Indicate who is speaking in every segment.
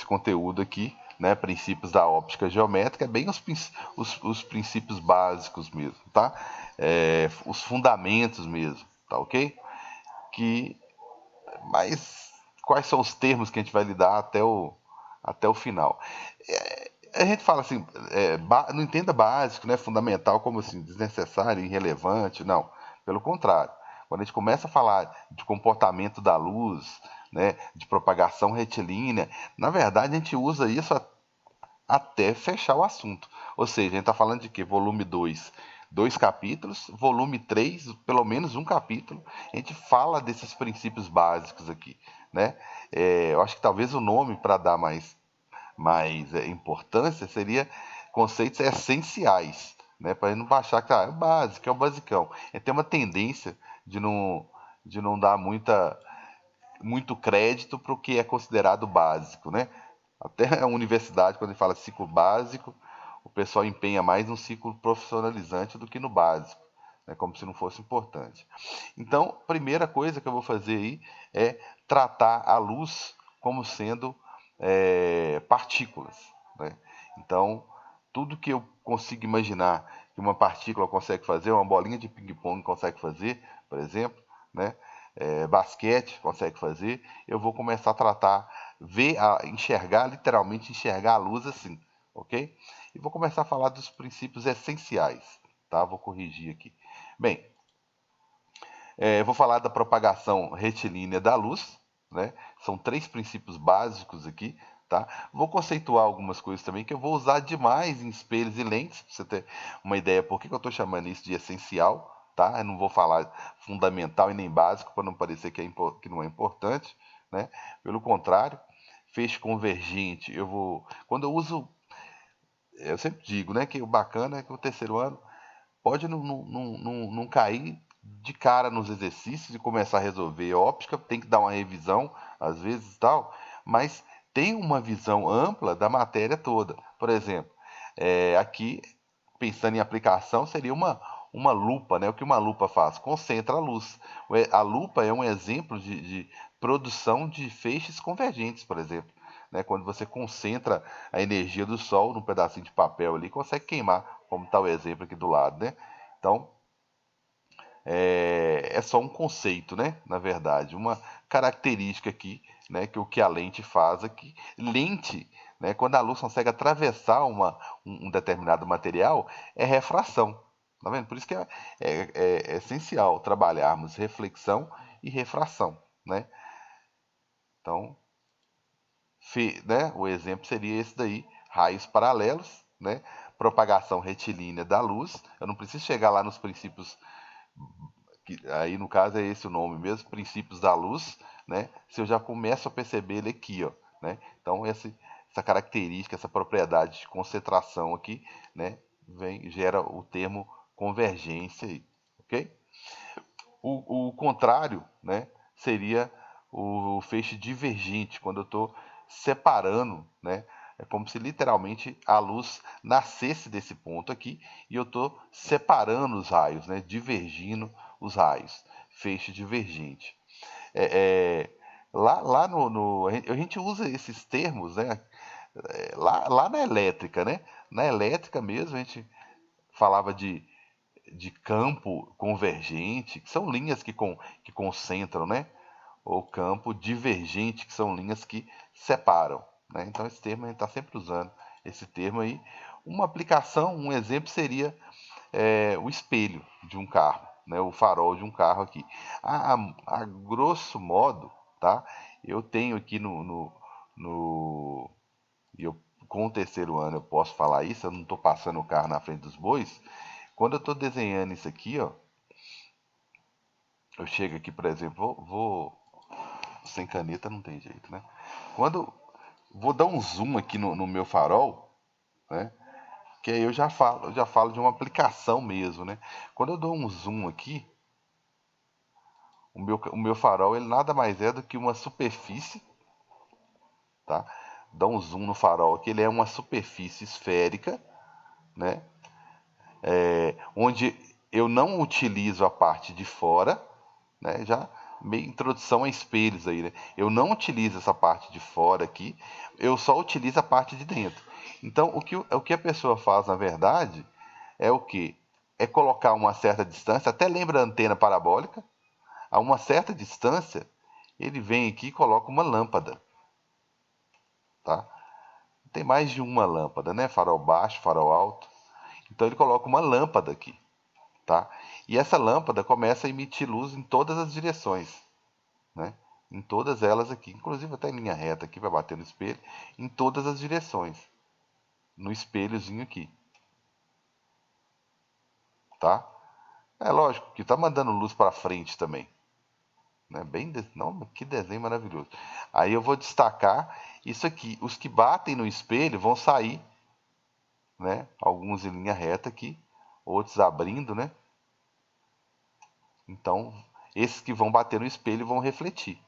Speaker 1: esse conteúdo aqui, né, princípios da óptica geométrica, é bem os princípios básicos mesmo, tá? Os fundamentos mesmo, tá ok? Mas quais são os termos que a gente vai lidar até o final? A gente fala assim, não entenda básico, né, fundamental, como assim, desnecessário, irrelevante, não. Pelo contrário, quando a gente começa a falar de comportamento da luz, né, de propagação retilínea, na verdade a gente usa isso até fechar o assunto. Ou seja, a gente está falando de quê? Volume 2, 2 capítulos, volume 3, pelo menos um capítulo, a gente fala desses princípios básicos aqui, né? Eu acho que talvez o nome para dar mais importância seria conceitos essenciais, né? Para não baixar que é o básico, é o basicão. A gente tem uma tendência de não dar muito crédito para o que é considerado básico, né? Até a universidade, quando ele fala ciclo básico, o pessoal empenha mais no ciclo profissionalizante do que no básico, né? Como se não fosse importante. Então, primeira coisa que eu vou fazer aí é tratar a luz como sendo partículas, né? Então, tudo que eu consigo imaginar que uma partícula consegue fazer, uma bolinha de ping-pong consegue fazer, por exemplo, né? Basquete consegue fazer, eu vou começar a tratar, enxergar, literalmente enxergar a luz assim, ok? E vou começar a falar dos princípios essenciais, tá? Vou corrigir aqui. Bem, vou falar da propagação retilínea da luz, né? São 3 princípios básicos aqui, tá? Vou conceituar algumas coisas também que eu vou usar demais em espelhos e lentes, para você ter uma ideia por que eu estou chamando isso de essencial, tá? Eu não vou falar fundamental e nem básico para não parecer que não é importante, né? Pelo contrário, feixe convergente, quando eu uso, eu sempre digo, né, que o bacana é que o terceiro ano pode não cair de cara nos exercícios e começar a resolver óptica, tem que dar uma revisão, às vezes e tal, mas tem uma visão ampla da matéria toda. Por exemplo, aqui, pensando em aplicação, seria uma lupa, né? O que uma lupa faz? Concentra a luz. A lupa é um exemplo de produção de feixes convergentes, por exemplo. Né? Quando você concentra a energia do sol num pedacinho de papel ali, consegue queimar, como está o exemplo aqui do lado, né? Então, é só um conceito, né? Na verdade, uma característica aqui, né? Que o que a lente faz aqui. Lente, né? Quando a luz consegue atravessar um determinado material, é refração. Tá vendo? Por isso que é essencial trabalharmos reflexão e refração, né? Então, né? O exemplo seria esse daí, raios paralelos, né? Propagação retilínea da luz. Eu não preciso chegar lá nos princípios, aí no caso é esse o nome mesmo, princípios da luz, né? Se eu já começo a perceber ele aqui, ó, né? Então essa característica, essa propriedade de concentração aqui, né? Gera o termo convergência aí, ok? O contrário, né? Seria o feixe divergente, quando eu estou separando, né? É como se literalmente a luz nascesse desse ponto aqui e eu estou separando os raios, né? Divergindo os raios. Feixe divergente. Lá a gente usa esses termos, né? Lá na elétrica, né? Na elétrica mesmo a gente falava de campo convergente, que são linhas que concentram, né? Ou campo divergente, que são linhas que separam, né? Então esse termo a gente está sempre usando esse termo aí. Uma aplicação, um exemplo seria o espelho de um carro, né? O farol de um carro aqui. A grosso modo, tá? Eu tenho aqui e eu, com o terceiro ano eu posso falar isso, eu não estou passando o carro na frente dos bois. Quando eu estou desenhando isso aqui, ó, eu chego aqui, por exemplo, sem caneta não tem jeito, né? Quando vou dar um zoom aqui no meu farol, né? Que aí eu já falo de uma aplicação mesmo, né? Quando eu dou um zoom aqui, o meu farol ele nada mais é do que uma superfície, tá? Dá um zoom no farol aqui, ele é uma superfície esférica, né? Onde eu não utilizo a parte de fora, né? Já meio introdução a espelhos aí, né? Eu não utilizo essa parte de fora aqui, eu só utilizo a parte de dentro. Então, o que a pessoa faz, na verdade, é o quê? É colocar uma certa distância, até lembra a antena parabólica, a uma certa distância, ele vem aqui e coloca uma lâmpada, tá? Tem mais de uma lâmpada, né? Farol baixo, farol alto. Então ele coloca uma lâmpada aqui, tá? E essa lâmpada começa a emitir luz em todas as direções, né? Em todas elas aqui, inclusive até em linha reta aqui, vai bater no espelho, em todas as direções, no espelhozinho aqui, tá? É lógico que tá mandando luz para frente também, né? Não, que desenho maravilhoso. Aí eu vou destacar isso aqui, os que batem no espelho vão sair, né? Alguns em linha reta aqui, outros abrindo, né? Então, esses que vão bater no espelho vão refletir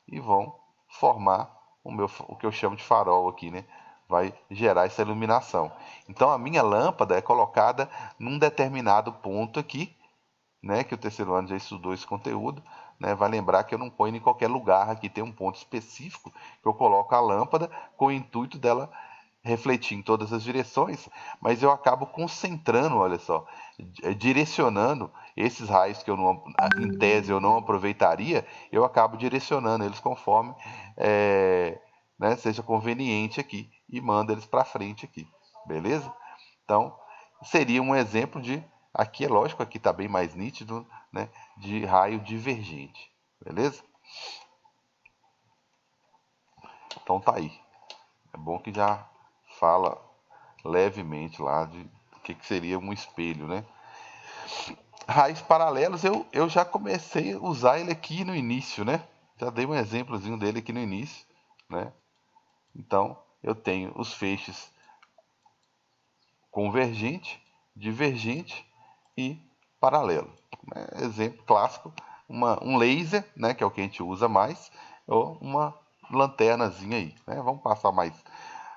Speaker 1: e vão formar o que eu chamo de farol aqui, né? Vai gerar essa iluminação. Então, a minha lâmpada é colocada num determinado ponto aqui, né? Que o terceiro ano já estudou esse conteúdo, né? Vai lembrar que eu não ponho em qualquer lugar aqui, tem um ponto específico que eu coloco a lâmpada com o intuito dela refletir em todas as direções, mas eu acabo concentrando, olha só, direcionando esses raios que eu não, em tese eu não aproveitaria, eu acabo direcionando eles conforme né, seja conveniente aqui e mando eles para frente aqui, beleza? Então seria um exemplo de, aqui é lógico, aqui está bem mais nítido, né, de raio divergente, beleza? Então tá aí. É bom que já fala levemente lá de o que seria um espelho, né? Raios paralelos eu já comecei a usar ele aqui no início, né? Já dei um exemplozinho dele aqui no início, né? Então eu tenho os feixes convergente, divergente e paralelo. Exemplo clássico, um laser, né, que é o que a gente usa mais, ou uma lanternazinha aí, né? Vamos passar mais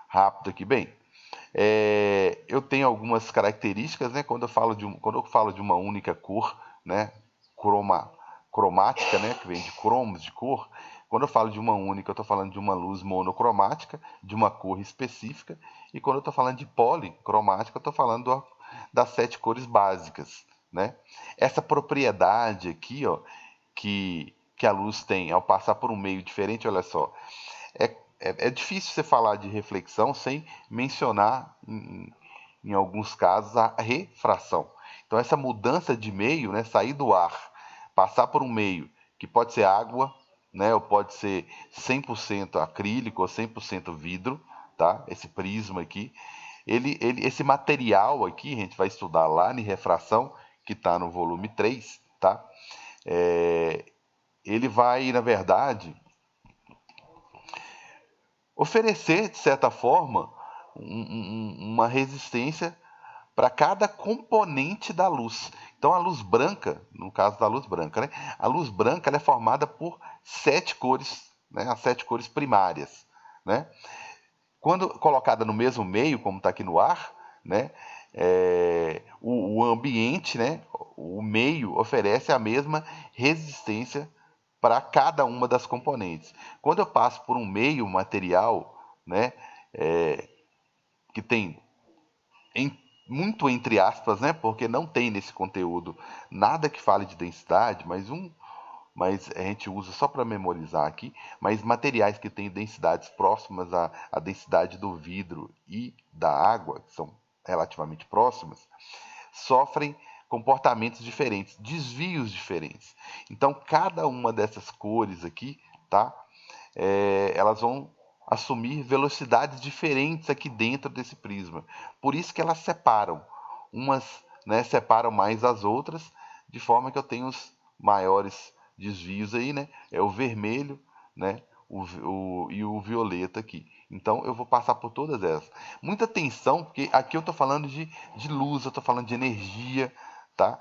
Speaker 1: rápido aqui, bem. Eu tenho algumas características, né? Quando eu falo de uma única cor, né? Cromática, né? Que vem de cromos, de cor. Quando eu falo de uma única, eu estou falando de uma luz monocromática, de uma cor específica. E quando eu estou falando de policromática, eu estou falando das 7 cores básicas, né? Essa propriedade aqui, ó, que a luz tem ao passar por um meio diferente, olha só, é difícil você falar de reflexão sem mencionar, em alguns casos, a refração. Então, essa mudança de meio, né, sair do ar, passar por um meio que pode ser água, né, ou pode ser 100% acrílico ou 100% vidro, tá? Esse prisma aqui. Esse material aqui, a gente vai estudar lá em refração, que está no volume 3, tá? Ele vai, na verdade, oferecer, de certa forma, uma resistência para cada componente da luz. Então, a luz branca, no caso da luz branca, né? A luz branca ela é formada por 7 cores, né? As 7 cores primárias, né? Quando colocada no mesmo meio, como está aqui no ar, né? O ambiente, né? O meio oferece a mesma resistência para cada uma das componentes. Quando eu passo por um meio material, né, que tem muito entre aspas, né, porque não tem nesse conteúdo nada que fale de densidade, mas a gente usa só para memorizar aqui, mas materiais que têm densidades próximas à densidade do vidro e da água, que são relativamente próximas, sofrem comportamentos diferentes, desvios diferentes. Então, cada uma dessas cores aqui, tá? Elas vão assumir velocidades diferentes aqui dentro desse prisma. Por isso que elas separam. Umas, né, separam mais as outras, de forma que eu tenho os maiores desvios aí, né? É o vermelho, né? E o violeta aqui. Então eu vou passar por todas elas. Muita atenção, porque aqui eu estou falando de luz, eu estou falando de energia, tá?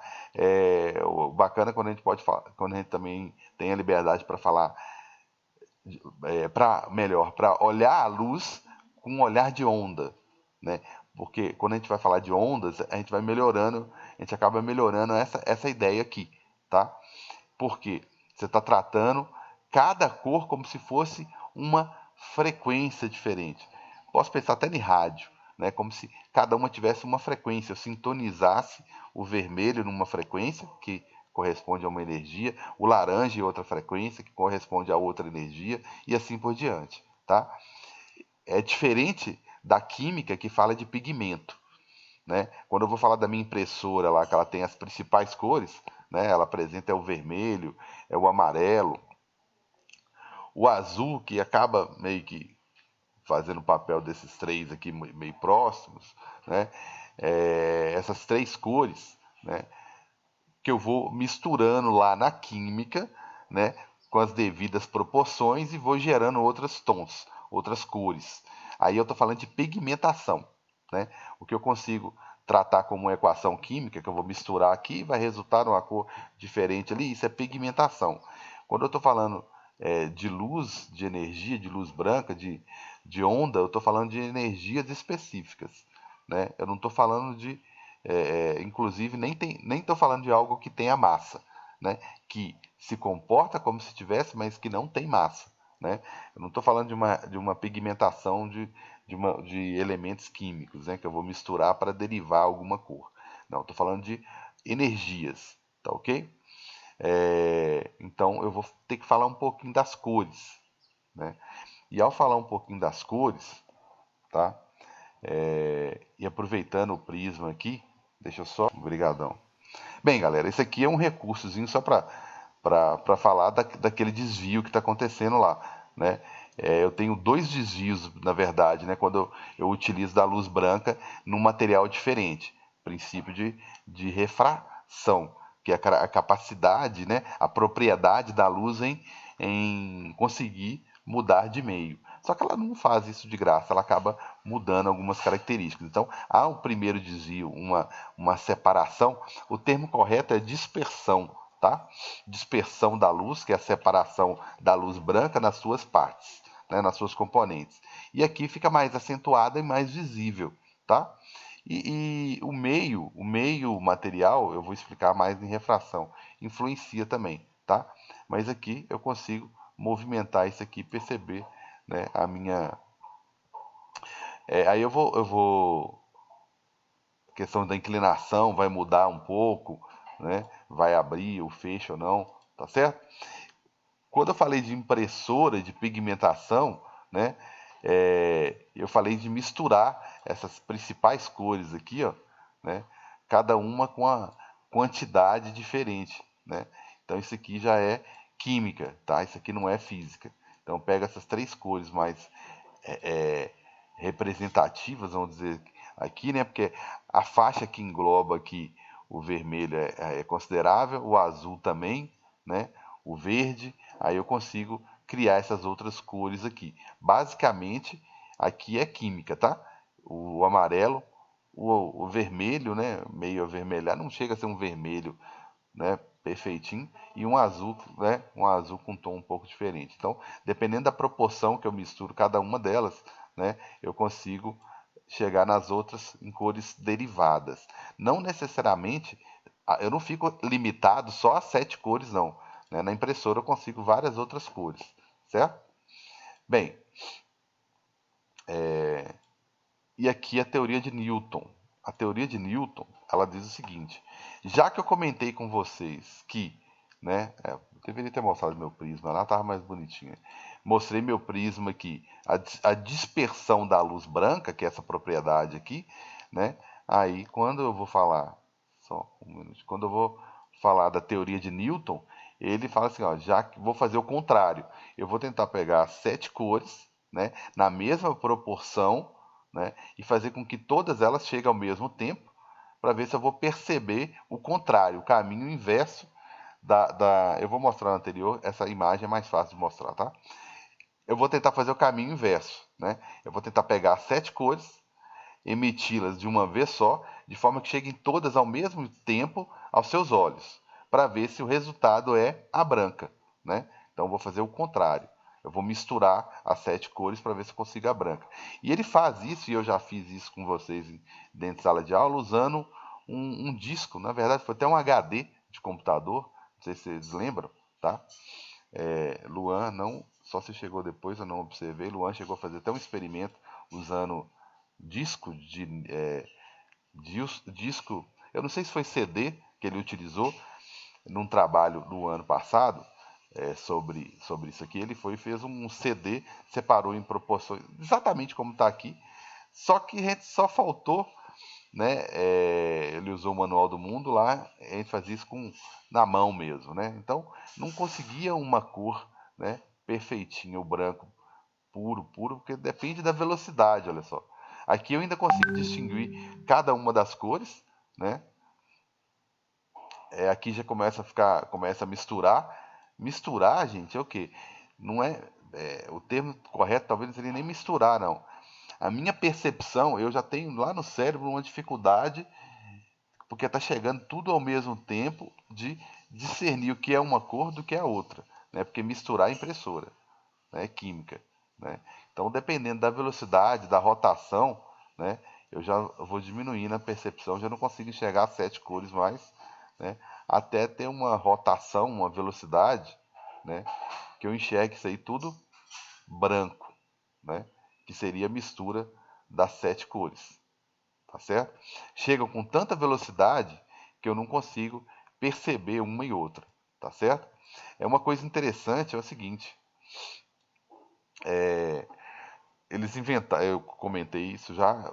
Speaker 1: O bacana quando a gente pode falar, quando a gente também tem a liberdade para falar, para olhar a luz com um olhar de onda, né? Porque quando a gente vai falar de ondas, a gente acaba melhorando essa ideia aqui, tá? Por quê? Você está tratando cada cor como se fosse uma frequência diferente. Posso pensar até em rádio, né? Como se cada uma tivesse uma frequência. Eu sintonizasse o vermelho numa frequência, que corresponde a uma energia, o laranja em outra frequência, que corresponde a outra energia, e assim por diante. Tá? É diferente da química que fala de pigmento. Né? Quando eu vou falar da minha impressora lá, que ela tem as principais cores, né? Ela apresenta o vermelho, é o amarelo, o azul, que acaba meio que fazendo o papel desses três aqui meio próximos, né? Essas três cores, né? Que eu vou misturando lá na química, né? Com as devidas proporções e vou gerando outros tons, outras cores. Aí eu estou falando de pigmentação, né? O que eu consigo tratar como uma equação química, que eu vou misturar aqui, vai resultar numa cor diferente ali, isso é pigmentação. Quando eu estou falando de luz, de energia, de luz branca, de onda, eu estou falando de energias específicas. Né? Eu não estou falando de. Inclusive, nem estou falando de algo que tenha massa, né? Que se comporta como se tivesse, mas que não tem massa. Né? Eu não estou falando de uma pigmentação de elementos químicos, né? Que eu vou misturar para derivar alguma cor. Não, estou falando de energias. Tá ok? Então eu vou ter que falar um pouquinho das cores, né? E ao falar um pouquinho das cores, tá? E aproveitando o prisma aqui, deixa eu só, obrigadão. Bem, galera, esse aqui é um recursozinho só para falar daquele desvio que está acontecendo lá, né? Eu tenho dois desvios, na verdade, né? Quando eu utilizo da luz branca num material diferente, princípio de refração, que é a capacidade, né? A propriedade da luz em conseguir mudar de meio. Só que ela não faz isso de graça, ela acaba mudando algumas características. Então, há um primeiro desvio, uma separação. O termo correto é dispersão, tá? Dispersão da luz, que é a separação da luz branca nas suas partes, né, nas suas componentes. E aqui fica mais acentuada e mais visível, tá? E o meio material, eu vou explicar mais em refração, influencia também, tá? Mas aqui eu consigo movimentar isso aqui e perceber, né, a minha. Aí eu vou. A questão da inclinação vai mudar um pouco, né? Vai abrir ou fecha ou não, tá certo? Quando eu falei de impressora, de pigmentação, né? Eu falei de misturar essas principais cores aqui, ó, né? Cada uma com a quantidade diferente, né? Então isso aqui já é química, tá? Isso aqui não é física. Então pega essas três cores mais representativas, vamos dizer aqui, né? Porque a faixa que engloba aqui o vermelho é considerável, o azul também, né? O verde, aí eu consigo criar essas outras cores aqui. Basicamente, aqui é química, tá? O amarelo, o vermelho, né? Meio avermelhado, não chega a ser um vermelho, né? Perfeitinho, e um azul, né? Um azul com um tom um pouco diferente. Então, dependendo da proporção que eu misturo cada uma delas, né? Eu consigo chegar nas outras em cores derivadas. Não necessariamente, eu não fico limitado só a 7 cores, não. Né? Na impressora eu consigo várias outras cores, certo? Bem, e aqui a teoria de Newton. A teoria de Newton, ela diz o seguinte: já que eu comentei com vocês que, né, eu deveria ter mostrado meu prisma lá, estava mais bonitinho. Mostrei meu prisma aqui, a dispersão da luz branca, que é essa propriedade aqui, né? Aí quando eu vou falar, só um minuto, quando eu vou falar da teoria de Newton, ele fala assim, ó, já que vou fazer o contrário, eu vou tentar pegar 7 cores, né, na mesma proporção, né, e fazer com que todas elas cheguem ao mesmo tempo, para ver se eu vou perceber o contrário, o caminho inverso eu vou mostrar no anterior, essa imagem é mais fácil de mostrar, tá? Eu vou tentar fazer o caminho inverso, né? Eu vou tentar pegar 7 cores, emiti-las de uma vez só, de forma que cheguem todas ao mesmo tempo aos seus olhos, para ver se o resultado é a branca, né? Então eu vou fazer o contrário. Eu vou misturar as 7 cores para ver se eu consigo a branca. E ele faz isso, e eu já fiz isso com vocês dentro de sala de aula, usando um disco. Na verdade, foi até um HD de computador, não sei se vocês lembram, tá? Luan não, só se chegou depois, eu não observei. Luan chegou a fazer até um experimento usando disco disco, eu não sei se foi CD que ele utilizou num trabalho no ano passado, sobre isso aqui. Ele foi e fez um CD, separou em proporções exatamente como está aqui, só que só faltou, né? Ele usou o Manual do Mundo lá, a gente fazia isso na mão mesmo, né? Então não conseguia uma cor, né, perfeitinha, o branco puro, porque depende da velocidade, olha só. Aqui eu ainda consigo distinguir cada uma das cores, né? Aqui já começa a misturar. Misturar, gente, é o quê? Não o termo correto talvez não seria nem misturar, não. A minha percepção, eu já tenho lá no cérebro uma dificuldade, porque está chegando tudo ao mesmo tempo, de discernir o que é uma cor do que é a outra, né? Porque misturar é impressora, né? É química, né? Então, dependendo da velocidade, da rotação, né? Eu já vou diminuindo a percepção, já não consigo enxergar as 7 cores mais, né? Até ter uma rotação, uma velocidade, né? Que eu enxergue isso aí tudo branco, né? Que seria a mistura das 7 cores, tá certo? Chegam com tanta velocidade que eu não consigo perceber uma e outra, tá certo? É uma coisa interessante, é o seguinte, eles inventaram, eu comentei isso já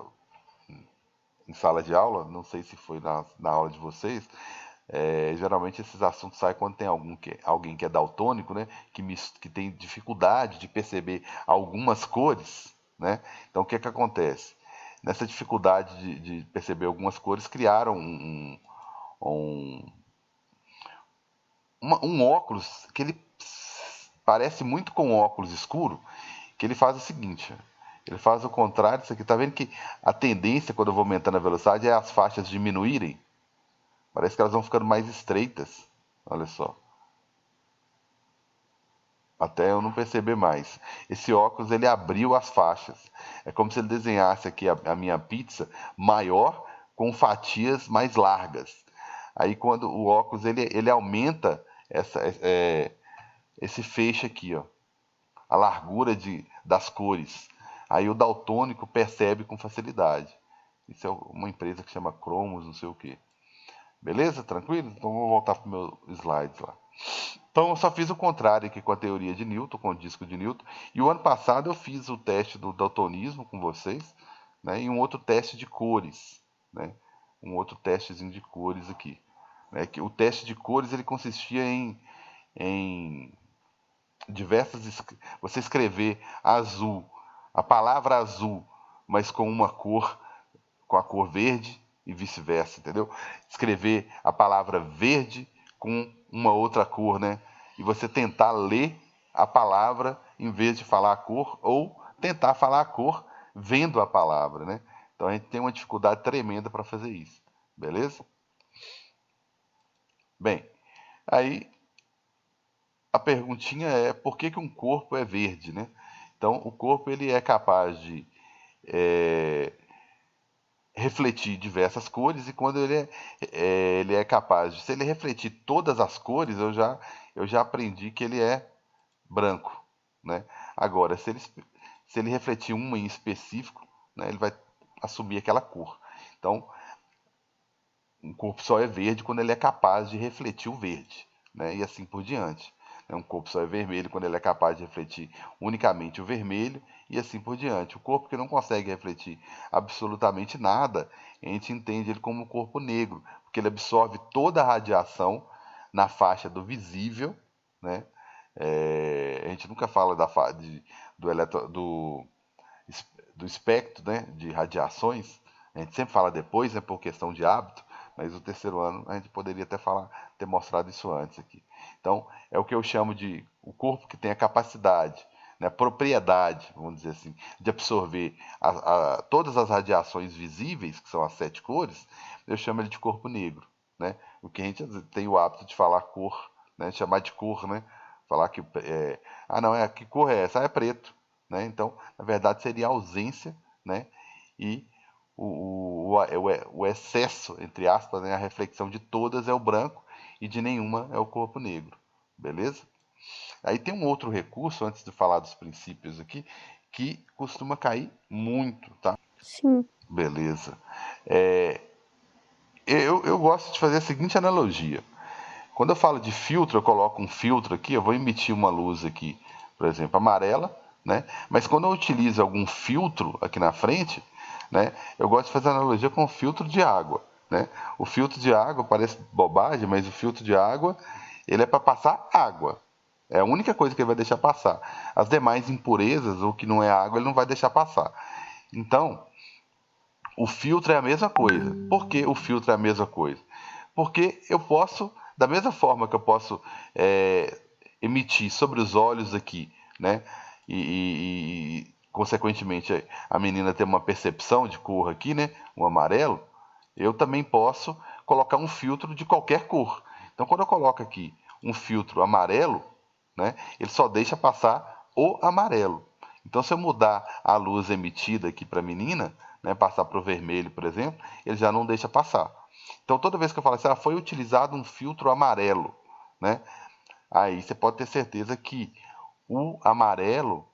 Speaker 1: em sala de aula, não sei se foi na aula de vocês. Geralmente esses assuntos saem quando tem alguém que é daltônico, né? Que tem dificuldade de perceber algumas cores, né? Então o que é que acontece? Nessa dificuldade de perceber algumas cores, criaram um, um óculos que ele parece muito com um óculos escuro, que ele faz o seguinte: ele faz o contrário. Isso aqui, tá vendo que a tendência quando eu vou aumentando a velocidade é as faixas diminuírem? Parece que elas vão ficando mais estreitas. Olha só. Até eu não perceber mais. Esse óculos ele abriu as faixas. É como se ele desenhasse aqui a minha pizza maior com fatias mais largas. Aí quando o óculos ele aumenta esse feixe aqui, ó, a largura das cores. Aí o daltônico percebe com facilidade. Isso é uma empresa que chama Cromos, não sei o que. Beleza? Tranquilo? Então vou voltar para o meu slides lá. Então eu só fiz o contrário aqui com a teoria de Newton, com o disco de Newton. E o ano passado eu fiz o teste do daltonismo com vocês, né? E um outro teste de cores, né? Um outro testezinho de cores aqui. Né? Que o teste de cores ele consistia em você escrever azul, a palavra azul, mas com uma cor, com a cor verde e vice-versa, entendeu? Escrever a palavra verde com uma outra cor, né? E você tentar ler a palavra em vez de falar a cor, ou tentar falar a cor vendo a palavra, né? Então a gente tem uma dificuldade tremenda para fazer isso, beleza? Bem, aí a perguntinha é por que um corpo é verde, né? Então o corpo ele é capaz de é, refletir diversas cores, e quando ele é capaz de, se ele refletir todas as cores, eu já aprendi que ele é branco, né? Agora, se ele refletir uma em específico, né, ele vai assumir aquela cor. Então, um corpo só é verde quando ele é capaz de refletir o verde, né? E assim por diante. Um corpo só é vermelho quando ele é capaz de refletir unicamente o vermelho, e assim por diante. O corpo que não consegue refletir absolutamente nada, a gente entende ele como um corpo negro, porque ele absorve toda a radiação na faixa do visível, né? A gente nunca fala do, eletro, do espectro, né, de radiações. A gente sempre fala depois, né, por questão de hábito, mas o terceiro ano a gente poderia ter mostrado isso antes aqui. Então, é o que eu chamo de o corpo que tem a capacidade, né, a propriedade, vamos dizer assim, de absorver todas as radiações visíveis, que são as 7 cores. Eu chamo ele de corpo negro, né? O que a gente tem o hábito de falar cor, né, chamar de cor, né? Falar que não, que cor é essa? Ah, é preto, né? Então, na verdade, seria a ausência, né? E o excesso, entre aspas, né? A reflexão de todas é o branco, e de nenhuma é o corpo negro, beleza? Aí tem um outro recurso, antes de falar dos princípios aqui, que costuma cair muito, tá?
Speaker 2: Sim.
Speaker 1: Beleza. Eu gosto de fazer a seguinte analogia. Quando eu falo de filtro, eu coloco um filtro aqui, eu vou emitir uma luz aqui, por exemplo, amarela, né? Mas quando eu utilizo algum filtro aqui na frente, né? Eu gosto de fazer analogia com o filtro de água, né? O filtro de água parece bobagem, mas o filtro de água, ele é para passar água. É a única coisa que ele vai deixar passar. As demais impurezas, ou que não é água, ele não vai deixar passar. Então, o filtro é a mesma coisa. Por que o filtro é a mesma coisa? Porque eu posso, da mesma forma que eu posso emitir sobre os olhos aqui, né? Consequentemente a menina ter uma percepção de cor aqui, né? O amarelo, eu também posso colocar um filtro de qualquer cor. Então quando eu coloco aqui um filtro amarelo, né? Ele só deixa passar o amarelo. Então, se eu mudar a luz emitida aqui para a menina, né, passar para o vermelho, por exemplo, ele já não deixa passar. Então, toda vez que eu falo assim, foi utilizado um filtro amarelo, né, aí você pode ter certeza que o amarelo,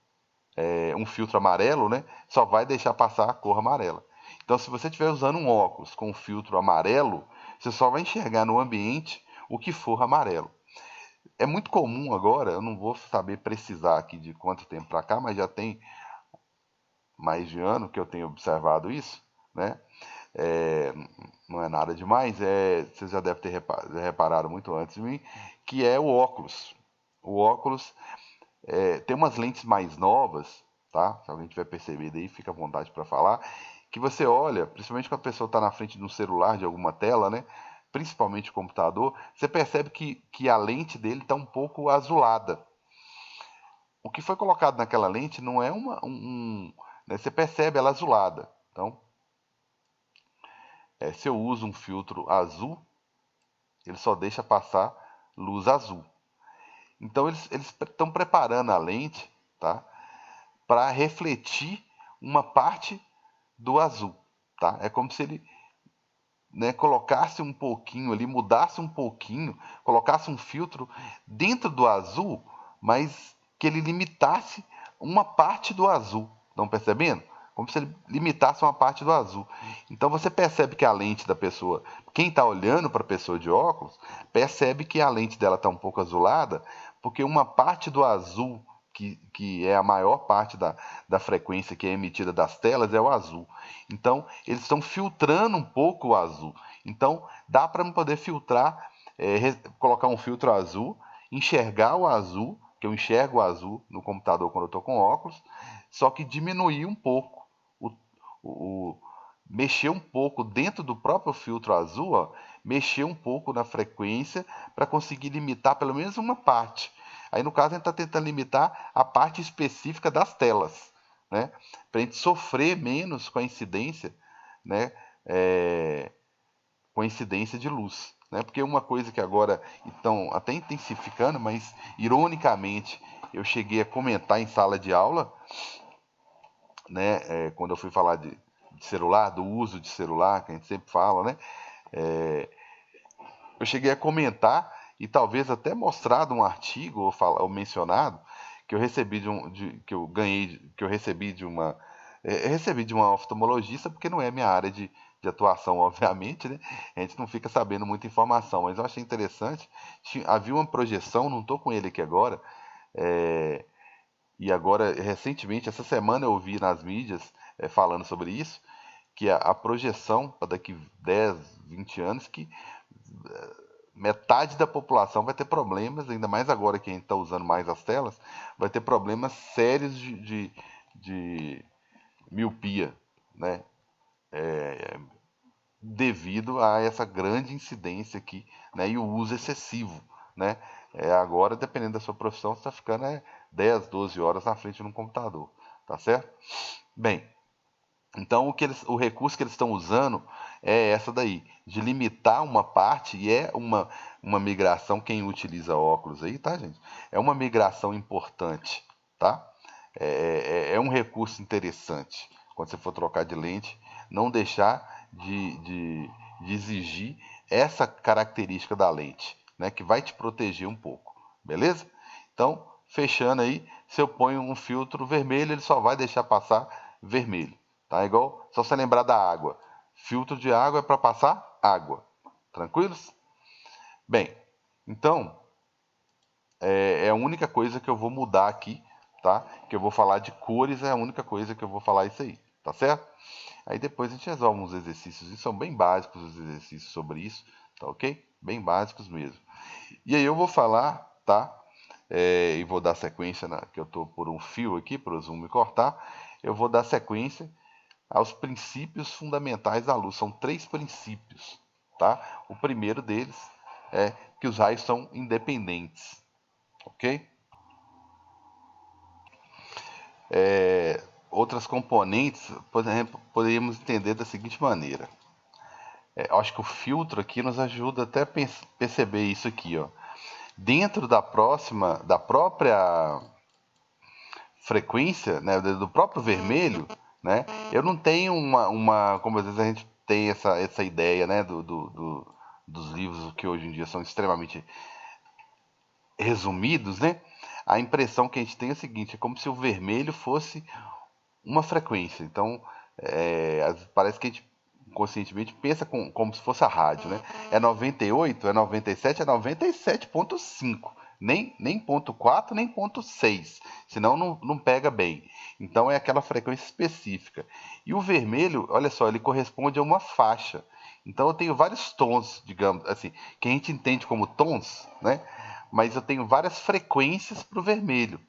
Speaker 1: um filtro amarelo, né, só vai deixar passar a cor amarela. Então, se você estiver usando um óculos com um filtro amarelo, você só vai enxergar no ambiente o que for amarelo. É muito comum agora, eu não vou saber precisar aqui de quanto tempo para cá, mas já tem mais de ano que eu tenho observado isso, né? É, não é nada demais, vocês já devem ter reparado muito antes de mim, que é o óculos. O óculos tem umas lentes mais novas, tá? Se alguém tiver percebido aí, fica à vontade para falar, que você olha, principalmente quando a pessoa está na frente de um celular, de alguma tela, né? Principalmente o computador, você percebe que a lente dele está um pouco azulada. O que foi colocado naquela lente não é né, você percebe ela azulada. Então, se eu uso um filtro azul, ele só deixa passar luz azul. Então, eles estão preparando a lente, tá, para refletir uma parte do azul. Tá? É como se ele, né, colocasse um pouquinho ali, mudasse um pouquinho, colocasse um filtro dentro do azul, mas que ele limitasse uma parte do azul. Estão percebendo? Como se ele limitasse uma parte do azul. Então você percebe que a lente da pessoa, quem está olhando para a pessoa de óculos, percebe que a lente dela está um pouco azulada, porque uma parte do azul que é a maior parte da frequência que é emitida das telas, é o azul. Então, eles estão filtrando um pouco o azul. Então, dá para poder filtrar, colocar um filtro azul, enxergar o azul, que eu enxergo o azul no computador quando eu estou com óculos, só que diminuir um pouco, o, o, mexer um pouco dentro do próprio filtro azul, ó, mexer um pouco na frequência para conseguir limitar pelo menos uma parte. Aí, no caso, a gente está tentando limitar a parte específica das telas, né? Para a gente sofrer menos com a incidência, né? Com a incidência de luz. Né? Porque uma coisa que agora estão até intensificando, mas ironicamente eu cheguei a comentar em sala de aula, né? Quando eu fui falar de celular, do uso de celular, que a gente sempre fala, né? Eu cheguei a comentar e talvez até mostrado um artigo ou mencionado que eu recebi que eu ganhei, que eu recebi de uma recebi de uma oftalmologista, porque não é minha área de atuação, obviamente, né? A gente não fica sabendo muita informação, mas eu achei interessante. Havia uma projeção, não estou com ele aqui agora, e agora, recentemente, essa semana eu ouvi nas mídias falando sobre isso, que a projeção para daqui 10, 20 anos, que metade da população vai ter problemas, ainda mais agora que a gente está usando mais as telas, vai ter problemas sérios de miopia, né? Devido a essa grande incidência aqui, né? E o uso excessivo, né? Agora, dependendo da sua profissão, você está ficando 10, 12 horas na frente de um computador, tá certo? Bem, então o recurso que eles estão usando é essa daí, de limitar uma parte, e é uma migração, quem utiliza óculos aí, tá, gente? É uma migração importante, tá? É um recurso interessante quando você for trocar de lente, não deixar de exigir essa característica da lente, né? Que vai te proteger um pouco, beleza? Então, fechando aí, se eu ponho um filtro vermelho, ele só vai deixar passar vermelho, tá? Igual, só você lembrar da água. Filtro de água é para passar água, tranquilos? Bem, então, é a única coisa que eu vou mudar aqui, tá? Que eu vou falar de cores, é a única coisa que eu vou falar isso aí, tá certo? Aí depois a gente resolve uns exercícios, e são bem básicos os exercícios sobre isso, tá ok? Bem básicos mesmo. E aí eu vou falar, tá? E vou dar sequência, que eu estou por um fio aqui, para o zoom me cortar. Eu vou dar sequência aos princípios fundamentais da luz. São 3 princípios, tá? O primeiro deles é que os raios são independentes, ok? Outras componentes, por exemplo, poderíamos entender da seguinte maneira. Eu acho que o filtro aqui nos ajuda até a perceber isso aqui, ó. Dentro da própria frequência, né, do próprio vermelho, né, eu não tenho como às vezes a gente tem essa ideia, né, dos livros que hoje em dia são extremamente resumidos, né, a impressão que a gente tem é a seguinte, é como se o vermelho fosse uma frequência. Então, parece que a gente conscientemente pensa como se fosse a rádio, né? É 98, é 97, é 97,5. Nem ponto 4, nem ponto 6. Senão não pega bem. Então é aquela frequência específica. E o vermelho, olha só, ele corresponde a uma faixa. Então eu tenho vários tons, digamos assim, que a gente entende como tons, né? Mas eu tenho várias frequências para o vermelho,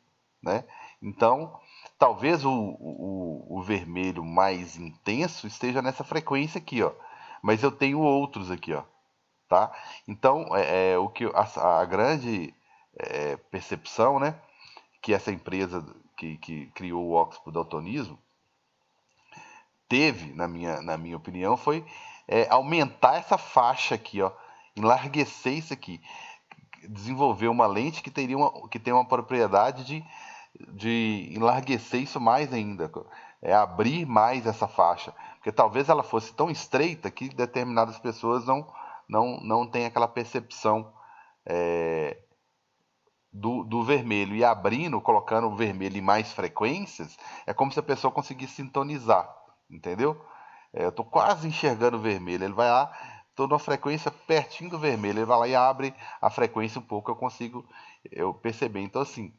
Speaker 1: né? Então, talvez o vermelho mais intenso esteja nessa frequência aqui, ó. Mas eu tenho outros aqui, ó. Tá? Então, o que a grande percepção, né, que essa empresa que criou o óxido do daltonismo teve, na minha opinião, foi aumentar essa faixa aqui, ó, enlarguecer isso aqui, desenvolver uma lente que tem uma propriedade de enlarguecer isso mais ainda, abrir mais essa faixa, porque talvez ela fosse tão estreita que determinadas pessoas não têm aquela percepção do vermelho, e abrindo, colocando o vermelho em mais frequências, é como se a pessoa conseguisse sintonizar, entendeu? Eu estou quase enxergando o vermelho, ele vai lá, estou numa frequência pertinho do vermelho, ele vai lá e abre a frequência um pouco, eu consigo perceber. Então, assim,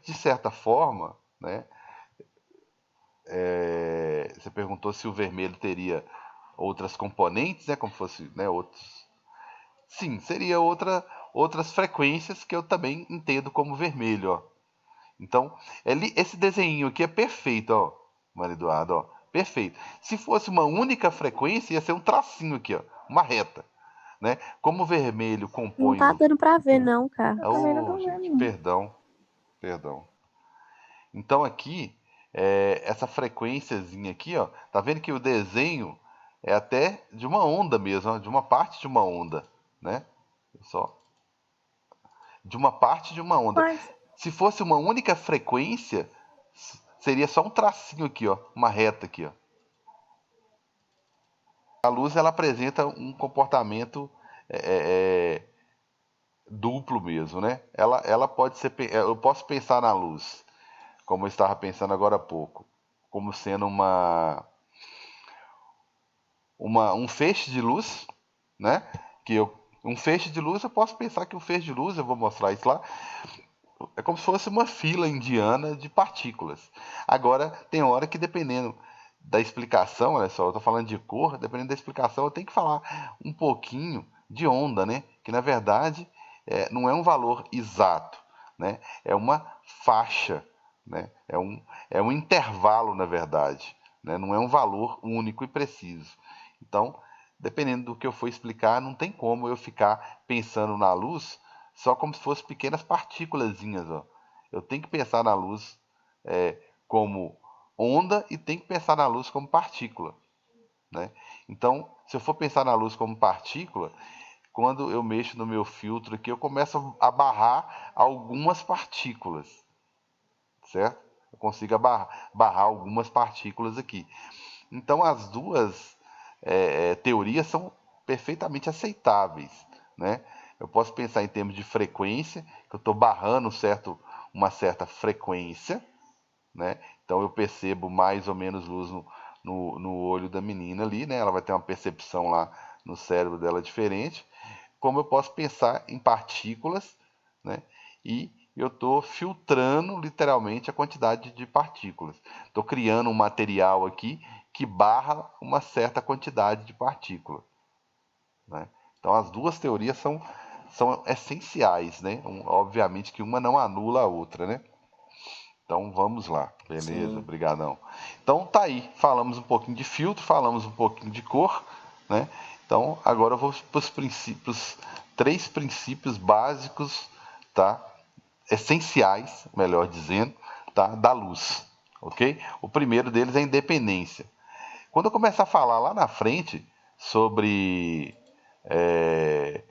Speaker 1: de certa forma, né, você perguntou se o vermelho teria outras componentes, né, como fosse, né, outros. Sim, seria outras frequências que eu também entendo como vermelho, ó. Então, esse desenho aqui é perfeito, ó, Mário Eduardo, ó, perfeito. Se fosse uma única frequência, ia ser um tracinho aqui, ó, uma reta, né? Como o vermelho
Speaker 2: Não
Speaker 1: compõe
Speaker 2: tá
Speaker 1: o...
Speaker 2: dando pra ver, não, cara.
Speaker 3: Eu também não
Speaker 1: Oh,
Speaker 3: tô
Speaker 1: gente,
Speaker 3: vendo.
Speaker 1: perdão. Então aqui, essa frequênciazinha aqui, ó, tá vendo que o desenho é até de uma onda mesmo, ó, de uma parte de uma onda, né? Só de uma parte de uma onda.
Speaker 3: Mas,
Speaker 1: Se fosse uma única frequência, seria só um tracinho aqui, ó, uma reta aqui, ó. A luz ela apresenta um comportamento duplo mesmo, né? Ela pode ser, eu posso pensar na luz, como eu estava pensando agora há pouco, como sendo um feixe de luz, né? Um feixe de luz, eu posso pensar que um feixe de luz, eu vou mostrar isso lá, é como se fosse uma fila indiana de partículas. Agora, tem hora que dependendo da explicação, olha só, eu estou falando de cor, dependendo da explicação, eu tenho que falar um pouquinho de onda, né? Que na verdade não é um valor exato, né? É uma faixa, né? É um intervalo, na verdade, né? Não é um valor único e preciso. Então, dependendo do que eu for explicar, não tem como eu ficar pensando na luz só como se fossem pequenas partículazinhas, ó. Eu tenho que pensar na luz como onda e tenho que pensar na luz como partícula, né? Então, se eu for pensar na luz como partícula, quando eu mexo no meu filtro aqui, eu começo a barrar algumas partículas, certo? Eu consigo barrar algumas partículas aqui. Então, as duas teorias são perfeitamente aceitáveis, né? Eu posso pensar em termos de frequência, que eu estou barrando uma certa frequência, né? Então eu percebo mais ou menos luz no olho da menina ali, né? Ela vai ter uma percepção lá no cérebro dela diferente. Como eu posso pensar em partículas, né? E eu estou filtrando literalmente a quantidade de partículas. Estou criando um material aqui que barra uma certa quantidade de partículas, né? Então as duas teorias são essenciais, né? Obviamente que uma não anula a outra, né? Então vamos lá, beleza,
Speaker 2: Sim.
Speaker 1: brigadão. Então tá aí, falamos um pouquinho de filtro, falamos um pouquinho de cor, né? Então agora eu vou para os princípios, três princípios básicos, tá? Essenciais, melhor dizendo, tá? Da luz, ok? O primeiro deles é a independência. Quando eu começar a falar lá na frente sobre é,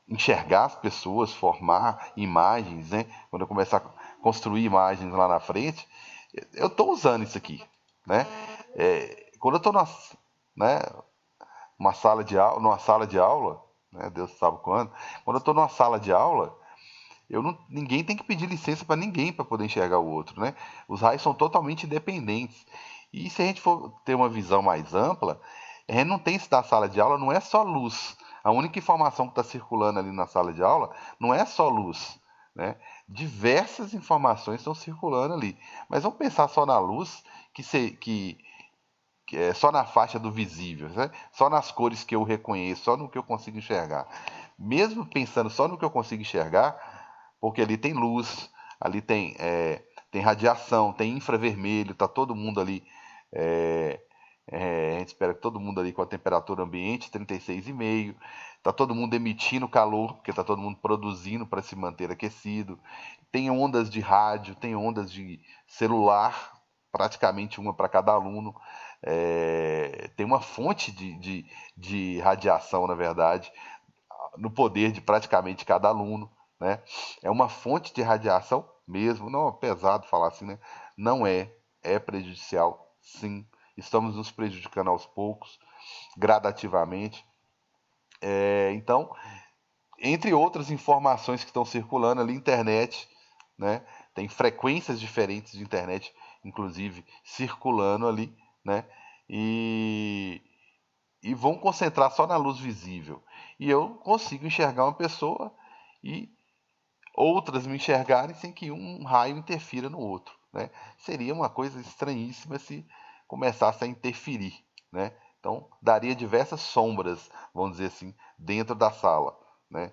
Speaker 1: enxergar as pessoas, formar imagens, né? Quando eu começar a construir imagens lá na frente, eu estou usando isso aqui, né? Quando eu estou né, numa sala de aula, né? Deus sabe quando eu estou numa sala de aula, ninguém tem que pedir licença para ninguém para poder enxergar o outro, né? Os raios são totalmente independentes. E se a gente for ter uma visão mais ampla, a gente não tem isso da sala de aula, não é só luz. A única informação que está circulando ali na sala de aula não é só luz, né? Diversas informações estão circulando ali. Mas vamos pensar só na luz, que é só na faixa do visível, né? Só nas cores que eu reconheço, só no que eu consigo enxergar. Mesmo pensando só no que eu consigo enxergar, porque ali tem luz, ali tem radiação, tem infravermelho, tá todo mundo ali. é, a gente espera que todo mundo ali com a temperatura ambiente 36,5, tá todo mundo emitindo calor, porque tá todo mundo produzindo para se manter aquecido. Tem ondas de rádio, tem ondas de celular, praticamente uma para cada aluno. Tem uma fonte de radiação, na verdade, no poder de praticamente cada aluno, né? É uma fonte de radiação mesmo, não é pesado falar assim, né? Não é prejudicial, sim. Estamos nos prejudicando aos poucos, gradativamente. Então, entre outras informações que estão circulando ali, internet, né? Tem frequências diferentes de internet, inclusive, circulando ali, né? E, e vão concentrar só na luz visível. E eu consigo enxergar uma pessoa e outras me enxergarem sem que um raio interfira no outro, né? Seria uma coisa estranhíssima se começasse a interferir, né? Então daria diversas sombras, vamos dizer assim, dentro da sala, né?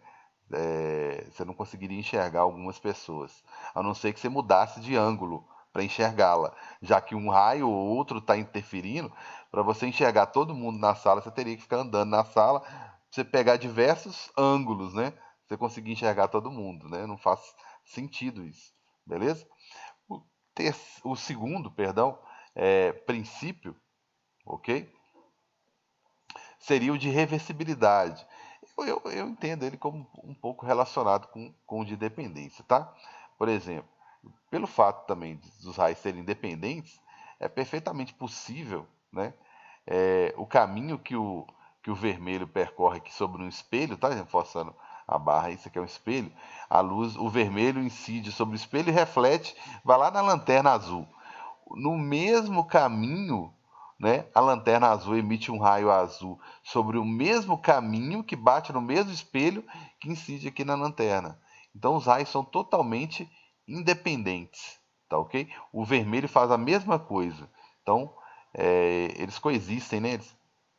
Speaker 1: Você não conseguiria enxergar algumas pessoas, a não ser que você mudasse de ângulo para enxergá-la, já que um raio ou outro está interferindo. Para você enxergar todo mundo na sala, você teria que ficar andando na sala, pra você pegar diversos ângulos, né? Você conseguir enxergar todo mundo, né? Não faz sentido isso, beleza? O, o segundo, perdão, princípio, ok? Seria o de reversibilidade. Eu entendo ele como um pouco relacionado com o de dependência, tá? Por exemplo, pelo fato também dos raios serem independentes, é perfeitamente possível, né? O caminho que o vermelho percorre aqui sobre um espelho, tá? Reforçando a barra, isso aqui é um espelho. A luz, o vermelho incide sobre o espelho e reflete, vai lá na lanterna azul. No mesmo caminho, né, a lanterna azul emite um raio azul sobre o mesmo caminho que bate no mesmo espelho que incide aqui na lanterna. Então os raios são totalmente independentes, tá ok? O vermelho faz a mesma coisa. Então eles coexistem, né? Eles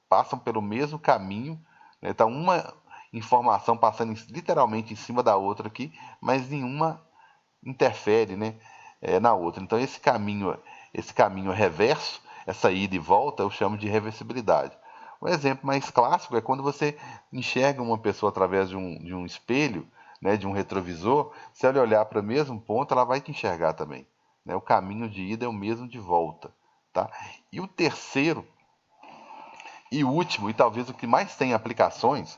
Speaker 1: passam pelo mesmo caminho, né? Tá uma informação passando literalmente em cima da outra aqui, mas nenhuma interfere, né, na outra. Então esse caminho reverso, essa ida e volta, eu chamo de reversibilidade. Um exemplo mais clássico é quando você enxerga uma pessoa através de um espelho, né, de um retrovisor. Se ela olhar para o mesmo ponto, ela vai te enxergar também, né? O caminho de ida é o mesmo de volta, tá? E o terceiro e último, e talvez o que mais tem aplicações,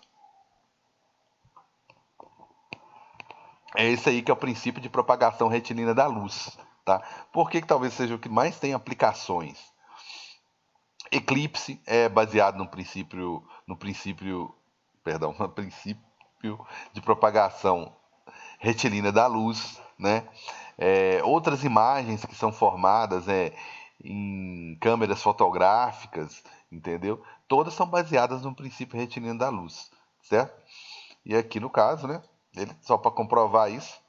Speaker 1: é esse aí que é o princípio de propagação retilínea da luz, tá? Por que talvez seja o que mais tem aplicações? Eclipse é baseado no princípio, perdão, no princípio de propagação retilínea da luz, né? Outras imagens que são formadas em câmeras fotográficas, entendeu? Todas são baseadas no princípio retilíneo da luz, certo? E aqui no caso, né? Ele, só para comprovar isso,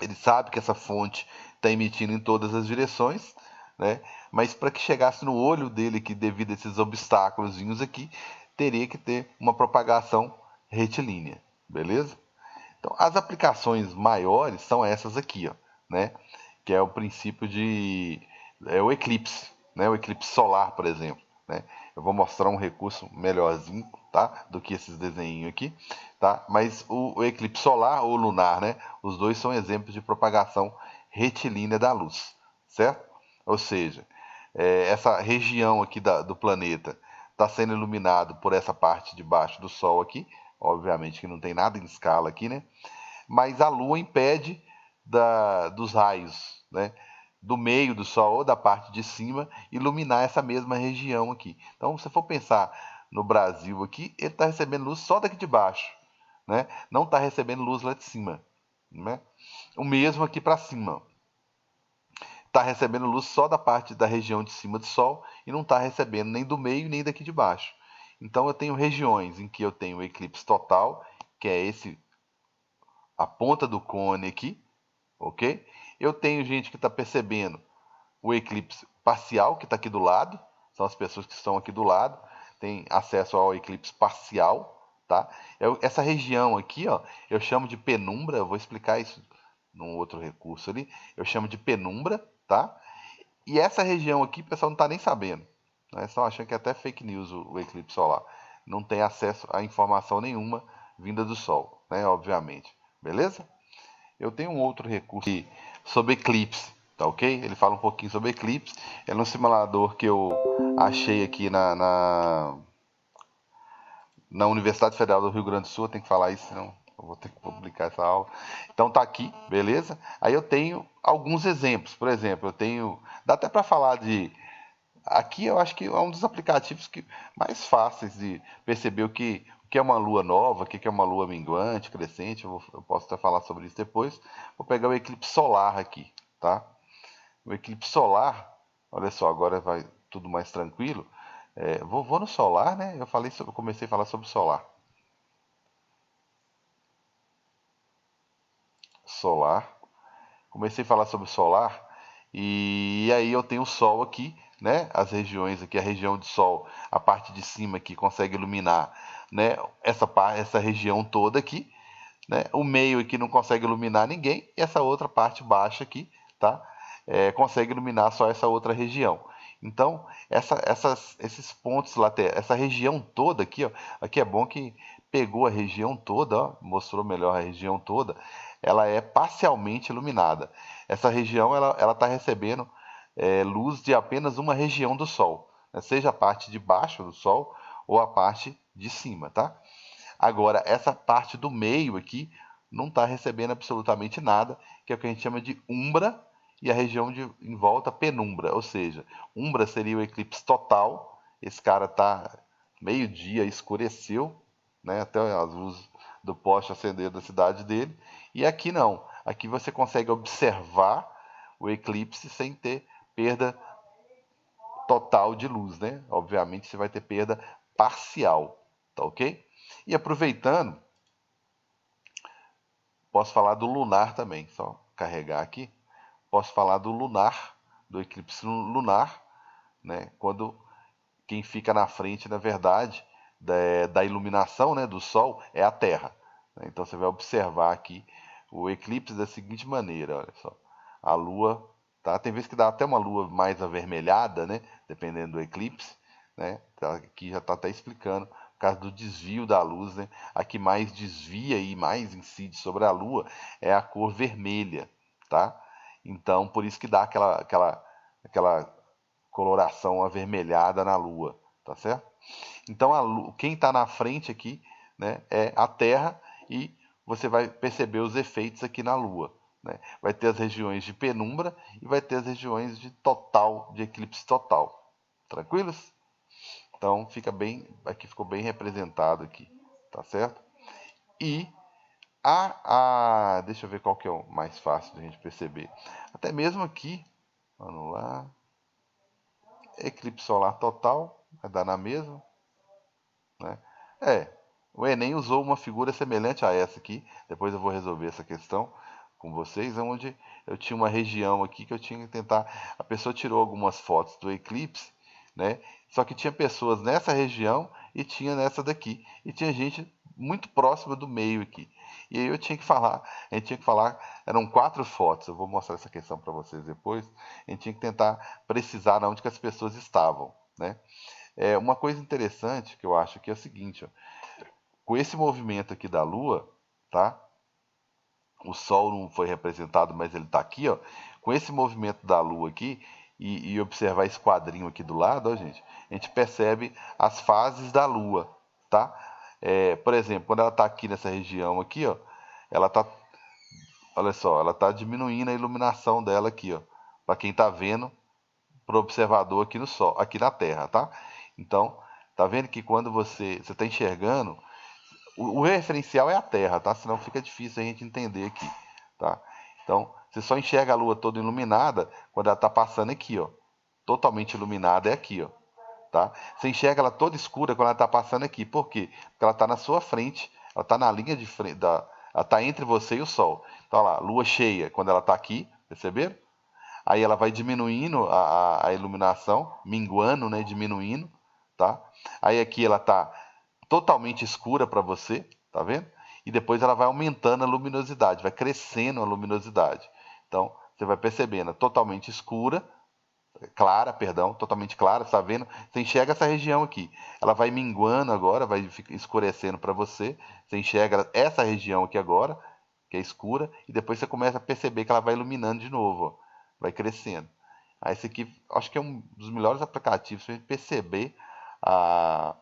Speaker 1: ele sabe que essa fonte está emitindo em todas as direções, né? Mas para que chegasse no olho dele, que devido a esses obstáculos aqui, teria que ter uma propagação retilínea, beleza? Então, as aplicações maiores são essas aqui, ó, né? Que é o princípio de o eclipse, né? O eclipse solar, por exemplo, né? Eu vou mostrar um recurso melhorzinho, tá? Do que esses desenhinhos aqui, tá? Mas o eclipse solar ou lunar, né? Os dois são exemplos de propagação retilínea da luz, certo? Ou seja, essa região aqui do planeta está sendo iluminado por essa parte de baixo do Sol aqui, obviamente que não tem nada em escala aqui, né? Mas a Lua impede dos raios, né? Do meio do Sol ou da parte de cima iluminar essa mesma região aqui. Então, se você for pensar no Brasil aqui, ele está recebendo luz só daqui de baixo, né? Não está recebendo luz lá de cima, né? O mesmo aqui para cima, está recebendo luz só da parte da região de cima do Sol e não está recebendo nem do meio nem daqui de baixo. Então eu tenho regiões em que eu tenho o eclipse total, que é a ponta do cone aqui, ok? Eu tenho gente que está percebendo o eclipse parcial, que está aqui do lado, são as pessoas que estão aqui do lado, tem acesso ao eclipse parcial, tá? Essa região aqui, ó, eu chamo de penumbra, eu vou explicar isso num outro recurso ali, eu chamo de penumbra, tá? E essa região aqui, o pessoal não está nem sabendo, né? Estão achando que é até fake news o eclipse solar. Não tem acesso a informação nenhuma vinda do Sol, né? Obviamente. Beleza? Eu tenho um outro recurso sobre eclipse, tá ok? Ele fala um pouquinho sobre eclipse. É um simulador que eu achei aqui na Universidade Federal do Rio Grande do Sul. Eu tenho que falar isso, senão eu vou ter que publicar essa aula. Então tá aqui, beleza? Aí eu tenho alguns exemplos. Por exemplo, eu tenho. Dá até para falar de. Aqui eu acho que é um dos aplicativos mais fáceis de perceber o que é uma lua nova, o que é uma lua minguante, crescente. Eu posso até falar sobre isso depois. Vou pegar o eclipse solar aqui, tá? O eclipse solar, olha só, agora vai tudo mais tranquilo. Vou no solar, né? Eu comecei a falar sobre solar. Solar. Comecei a falar sobre solar e aí eu tenho o Sol aqui, né? As regiões aqui, a região de Sol, a parte de cima aqui consegue iluminar, né? Essa região toda aqui, né? O meio aqui não consegue iluminar ninguém e essa outra parte baixa aqui, tá? Consegue iluminar só essa outra região. Então, esses pontos laterais, essa região toda aqui, ó, aqui é bom que pegou a região toda, ó, mostrou melhor a região toda, ela é parcialmente iluminada. Essa região ela está recebendo luz de apenas uma região do Sol, né? Seja a parte de baixo do Sol ou a parte de cima, tá? Agora, essa parte do meio aqui não está recebendo absolutamente nada, que é o que a gente chama de umbra, e a região em volta penumbra, ou seja, umbra seria o eclipse total. Esse cara tá meio-dia, escureceu, né, até as luzes do poste acender da cidade dele. E aqui não, aqui você consegue observar o eclipse sem ter perda total de luz, né? Obviamente você vai ter perda parcial, tá ok? E aproveitando, posso falar do lunar também, só carregar aqui. Posso falar do lunar, do eclipse lunar, né? Quando quem fica na frente, na verdade, da iluminação, né, do Sol é a Terra, né? Então você vai observar aqui o eclipse da seguinte maneira, olha só. A Lua, tá? Tem vezes que dá até uma Lua mais avermelhada, né? Dependendo do eclipse, né? Aqui já está até explicando por causa do desvio da luz, né? A que mais desvia e mais incide sobre a Lua é a cor vermelha, tá? Então, por isso que dá aquela coloração avermelhada na Lua, tá certo? Então, quem está na frente aqui, né, é a Terra e você vai perceber os efeitos aqui na Lua, né? Vai ter as regiões de penumbra e vai ter as regiões de eclipse total. Tranquilos? Então, aqui ficou bem representado aqui, tá certo? E deixa eu ver qual que é o mais fácil de a gente perceber. Até mesmo aqui, vamos lá, eclipse solar total, vai dar na mesma, né? O Enem usou uma figura semelhante a essa aqui. Depois eu vou resolver essa questão com vocês, onde eu tinha uma região aqui que eu tinha que tentar. A pessoa tirou algumas fotos do eclipse, né? Só que tinha pessoas nessa região e tinha nessa daqui. E tinha gente muito próxima do meio aqui. E aí eu tinha que falar, a gente tinha que falar, eram 4 fotos. Eu vou mostrar essa questão para vocês depois. A gente tinha que tentar precisar onde que as pessoas estavam, né? Uma coisa interessante que eu acho que é o seguinte, ó, com esse movimento aqui da Lua, tá? O Sol não foi representado, mas ele está aqui, ó. Com esse movimento da Lua aqui e observar esse quadrinho aqui do lado, ó, gente, a gente percebe as fases da Lua, tá? Por exemplo, quando ela está aqui nessa região aqui, ó, ela tá, olha só, ela tá diminuindo a iluminação dela aqui, ó, para quem está vendo, para o observador aqui no Sol, aqui na Terra, tá? Então, tá vendo que quando você está enxergando o referencial é a Terra, tá? Senão fica difícil a gente entender aqui, tá? Então, você só enxerga a Lua toda iluminada quando ela está passando aqui, ó. Totalmente iluminada é aqui, ó, tá? Você enxerga ela toda escura quando ela está passando aqui. Por quê? Porque ela está na sua frente, ela está na linha de frente, ela está entre você e o Sol. Então, olha lá, Lua cheia quando ela está aqui, perceberam? Aí ela vai diminuindo a iluminação, minguando, né? Diminuindo, tá? Aí aqui ela está totalmente escura para você, tá vendo? E depois ela vai aumentando a luminosidade, vai crescendo a luminosidade. Então, você vai percebendo, totalmente escura, clara, perdão, totalmente clara, tá vendo? Você enxerga essa região aqui. Ela vai minguando agora, vai escurecendo para você. Você enxerga essa região aqui agora, que é escura, e depois você começa a perceber que ela vai iluminando de novo, ó, vai crescendo. Aí esse aqui, acho que é um dos melhores aplicativos para a gente perceber a,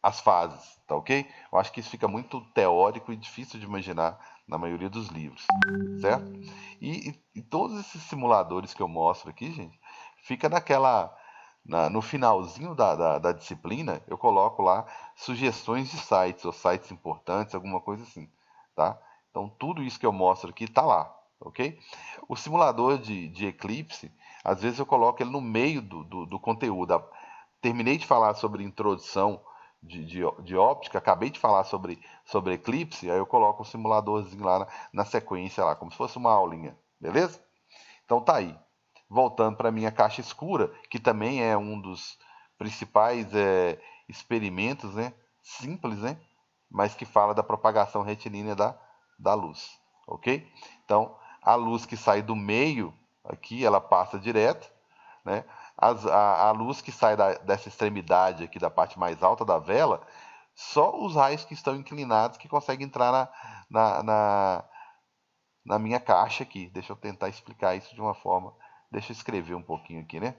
Speaker 1: as fases, tá ok? Eu acho que isso fica muito teórico e difícil de imaginar na maioria dos livros, certo? E todos esses simuladores que eu mostro aqui, gente, fica no finalzinho da disciplina, eu coloco lá sugestões de sites, ou sites importantes, alguma coisa assim, tá? Então, tudo isso que eu mostro aqui tá lá, ok? O simulador de eclipse, às vezes eu coloco ele no meio do conteúdo. Terminei de falar sobre introdução de óptica, acabei de falar sobre eclipse, aí eu coloco um simuladorzinho lá na sequência, lá, como se fosse uma aulinha, beleza? Então tá aí. Voltando para a minha caixa escura, que também é um dos principais experimentos, né? Simples, né? Mas que fala da propagação retilínea da luz, ok? Então, a luz que sai do meio aqui, ela passa direto, né? A luz que sai dessa extremidade aqui, da parte mais alta da vela, só os raios que estão inclinados que conseguem entrar na, na, na minha caixa aqui. Deixa eu tentar explicar isso de uma forma. Deixa eu escrever um pouquinho aqui, né?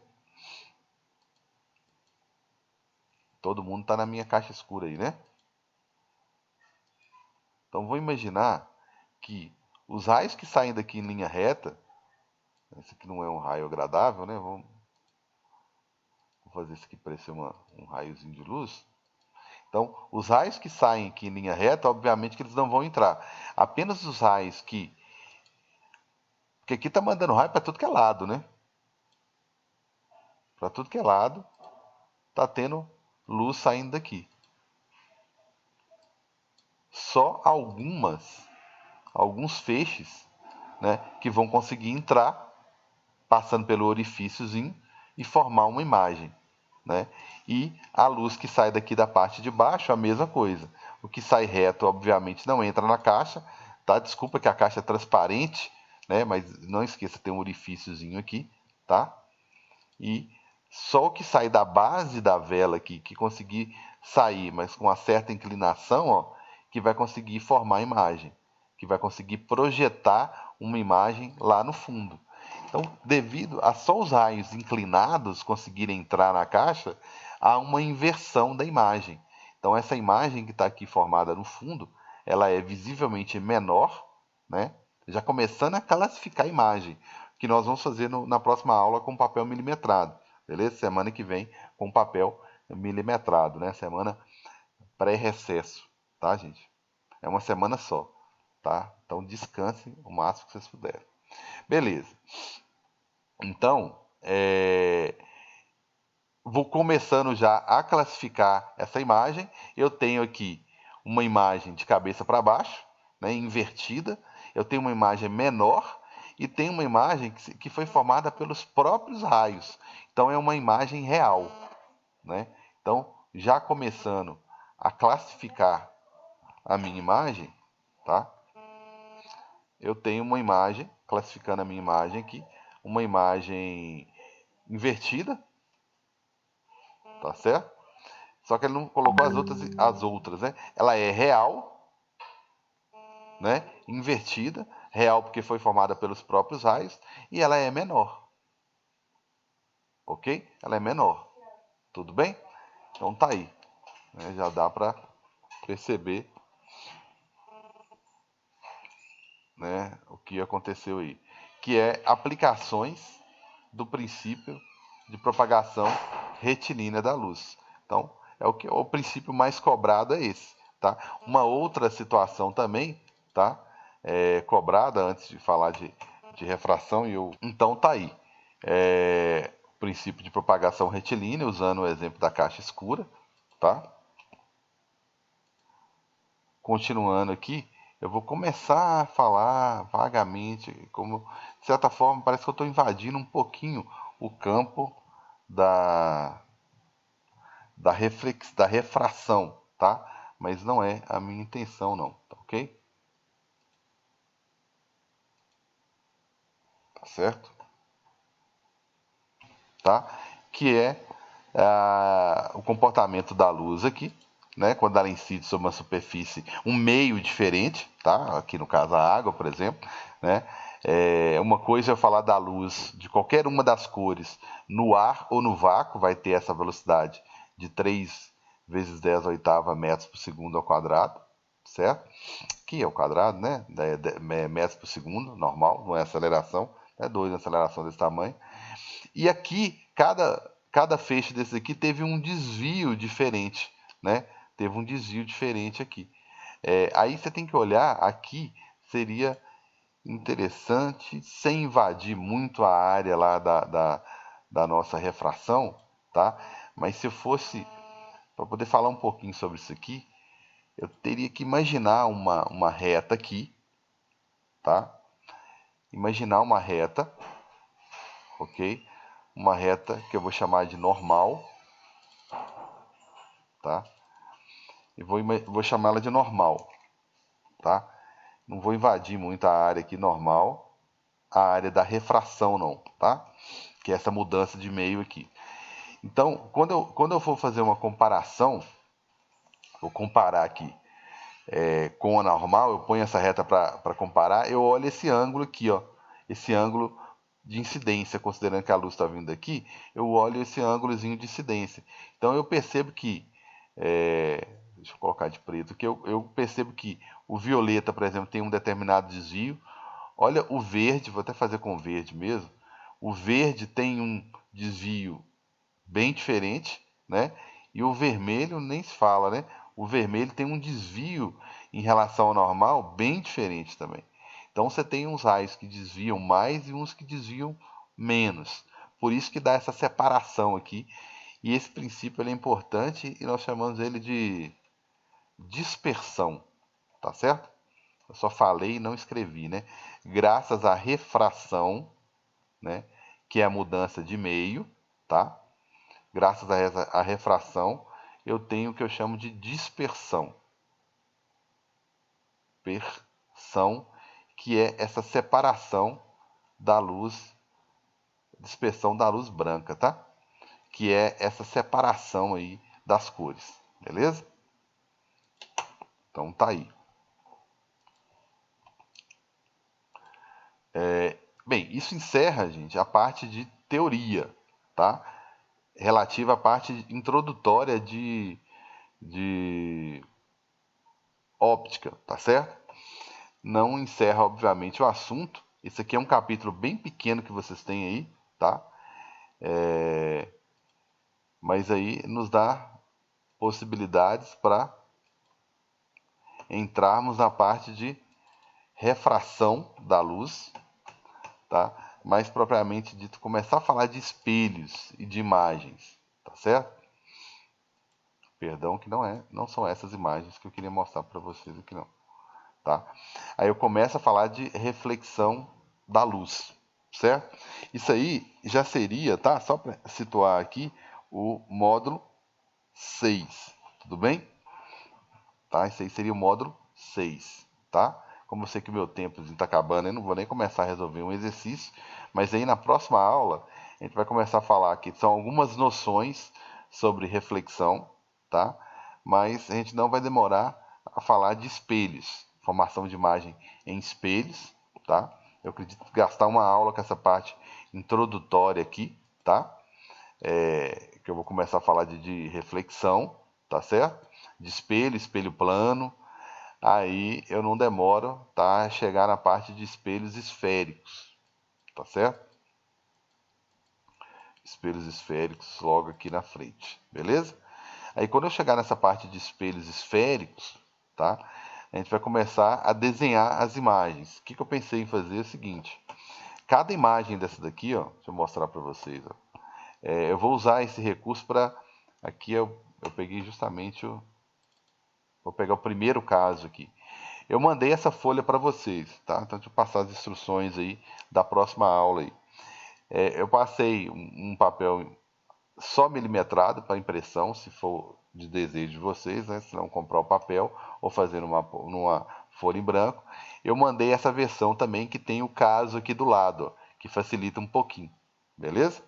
Speaker 1: Todo mundo está na minha caixa escura aí, né? Então vou imaginar que os raios que saem daqui em linha reta, esse aqui não é um raio agradável, né? Vou fazer isso aqui parecer um raiozinho de luz. Então, os raios que saem aqui em linha reta, obviamente que eles não vão entrar. Apenas os raios que... Porque aqui está mandando raio para tudo que é lado, né? Para tudo que é lado, está tendo luz saindo daqui. Só alguns feixes, né, que vão conseguir entrar passando pelo orifíciozinho e formar uma imagem, né? E a luz que sai daqui da parte de baixo, a mesma coisa. O que sai reto, obviamente, não entra na caixa, tá? Desculpa que a caixa é transparente, né? Mas não esqueça, tem um orifíciozinho aqui, tá? E só o que sai da base da vela aqui, que conseguir sair, mas com uma certa inclinação, ó, que vai conseguir formar a imagem, que vai conseguir projetar uma imagem lá no fundo. Então, devido a só os raios inclinados conseguirem entrar na caixa, há uma inversão da imagem. Então, essa imagem que está aqui formada no fundo, ela é visivelmente menor, né? Já começando a classificar a imagem, que nós vamos fazer na próxima aula com papel milimetrado, beleza? Semana que vem com papel milimetrado, né? Semana pré-recesso, tá, gente? É uma semana só, tá? Então descansem o máximo que vocês puderem. Beleza. Então, vou começando já a classificar essa imagem. Eu tenho aqui uma imagem de cabeça para baixo, né, invertida. Eu tenho uma imagem menor e tenho uma imagem que foi formada pelos próprios raios. Então é uma imagem real, né? Então, já começando a classificar a minha imagem, tá? Eu tenho uma imagem, classificando a minha imagem aqui, uma imagem invertida, tá certo? Só que ele não colocou as outras, né? Ela é real, né? Invertida, real porque foi formada pelos próprios raios, e ela é menor, ok? Ela é menor, tudo bem? Então tá aí, né? Já dá para perceber, né, o que aconteceu aí, que é aplicações do princípio de propagação retilínea da luz. Então, o princípio mais cobrado é esse, tá? Uma outra situação também, tá? Cobrada antes de falar de refração então tá aí. O princípio de propagação retilínea, usando o exemplo da caixa escura, tá? Continuando aqui, eu vou começar a falar vagamente, como de certa forma parece que eu estou invadindo um pouquinho o campo da, da refração, tá? Mas não é a minha intenção, não, tá ok? Tá certo? Tá? Que é o comportamento da luz aqui, né? Quando ela incide sobre uma superfície, um meio diferente, tá? Aqui no caso a água, por exemplo, né? Uma coisa é eu falar da luz de qualquer uma das cores no ar ou no vácuo, vai ter essa velocidade de 3 vezes 10 oitava metros por segundo ao quadrado, certo? Que é o quadrado, né? Metros por segundo, normal, não é aceleração, é 2 aceleração desse tamanho. E aqui, cada feixe desse aqui teve um desvio diferente, né? Teve um desvio diferente aqui. Aí você tem que olhar aqui, seria interessante, sem invadir muito a área lá da nossa refração, tá? Mas se eu fosse, para poder falar um pouquinho sobre isso aqui, eu teria que imaginar uma reta aqui, tá? Imaginar uma reta, ok? Uma reta que eu vou chamar de normal, tá? E vou chamar ela de normal, tá? Não vou invadir muito a área aqui normal, a área da refração não, tá? Que é essa mudança de meio aqui. Então, quando eu for fazer uma comparação, vou comparar aqui com a normal, eu ponho essa reta para comparar, eu olho esse ângulo aqui, ó, esse ângulo de incidência, considerando que a luz está vindo aqui, eu olho esse ângulozinho de incidência. Então eu percebo que, deixa eu colocar de preto, que eu percebo que o violeta, por exemplo, tem um determinado desvio. Olha o verde, vou até fazer com verde mesmo. O verde tem um desvio bem diferente, né? E o vermelho nem se fala, né? O vermelho tem um desvio em relação ao normal bem diferente também. Então você tem uns raios que desviam mais e uns que desviam menos. Por isso que dá essa separação aqui. E esse princípio é importante e nós chamamos ele de dispersão, tá certo? Eu só falei e não escrevi, né? Graças à refração, né? Que é a mudança de meio, tá? Graças à refração, eu tenho o que eu chamo de dispersão. Dispersão, que é essa separação da luz, dispersão da luz branca, tá? Que é essa separação aí das cores, beleza? Então tá aí. Bem, isso encerra, gente, a parte de teoria, tá? Relativa à parte introdutória de óptica, tá certo? Não encerra, obviamente, o assunto. Esse aqui é um capítulo bem pequeno que vocês têm aí, tá? Mas aí nos dá possibilidades para entrarmos na parte de refração da luz, tá? Mais propriamente dito, começar a falar de espelhos e de imagens, tá certo? Perdão que não são essas imagens que eu queria mostrar para vocês aqui não, tá? Aí eu começo a falar de reflexão da luz, certo? Isso aí já seria, tá? Só para situar aqui, o módulo 6, tudo bem? Tá? Isso aí seria o módulo 6, tá? Como eu sei que o meu tempo está acabando, eu não vou nem começar a resolver um exercício, mas aí na próxima aula a gente vai começar a falar aqui, são algumas noções sobre reflexão, tá? Mas a gente não vai demorar a falar de espelhos, formação de imagem em espelhos, tá? Eu acredito gastar uma aula com essa parte introdutória aqui, tá? Que eu vou começar a falar de reflexão, tá certo? De espelho, espelho plano. Aí eu não demoro, tá? A chegar na parte de espelhos esféricos, tá certo? Espelhos esféricos logo aqui na frente, beleza? Aí quando eu chegar nessa parte de espelhos esféricos, tá? A gente vai começar a desenhar as imagens. O que eu pensei em fazer é o seguinte: cada imagem dessa daqui, ó, deixa eu mostrar para vocês, ó. Eu vou usar esse recurso para. Aqui eu peguei justamente o. Vou pegar o primeiro caso aqui. Eu mandei essa folha para vocês, tá? Então deixa eu passar as instruções aí da próxima aula aí. Eu passei um papel só milimetrado para impressão, se for de desejo de vocês, né? Se não comprar o papel ou fazer numa folha em branco. Eu mandei essa versão também que tem o caso aqui do lado, ó, que facilita um pouquinho, beleza?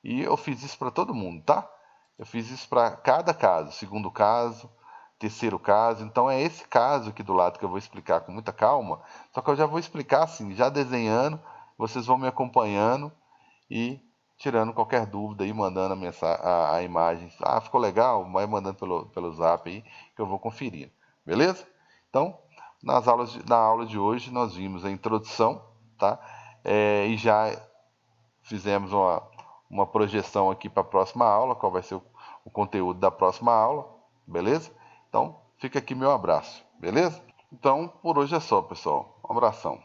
Speaker 1: E eu fiz isso para todo mundo, tá? Eu fiz isso para cada caso, segundo caso, terceiro caso. Então é esse caso aqui do lado que eu vou explicar com muita calma. Só que eu já vou explicar assim, já desenhando, vocês vão me acompanhando e tirando qualquer dúvida aí, mandando a imagem. Ah, ficou legal? Vai mandando pelo zap aí que eu vou conferir. Beleza? Então, na aula de hoje nós vimos a introdução, tá? E já fizemos uma projeção aqui para a próxima aula, qual vai ser o conteúdo da próxima aula, beleza? Então, fica aqui meu abraço, beleza? Então, por hoje é só, pessoal. Um abração.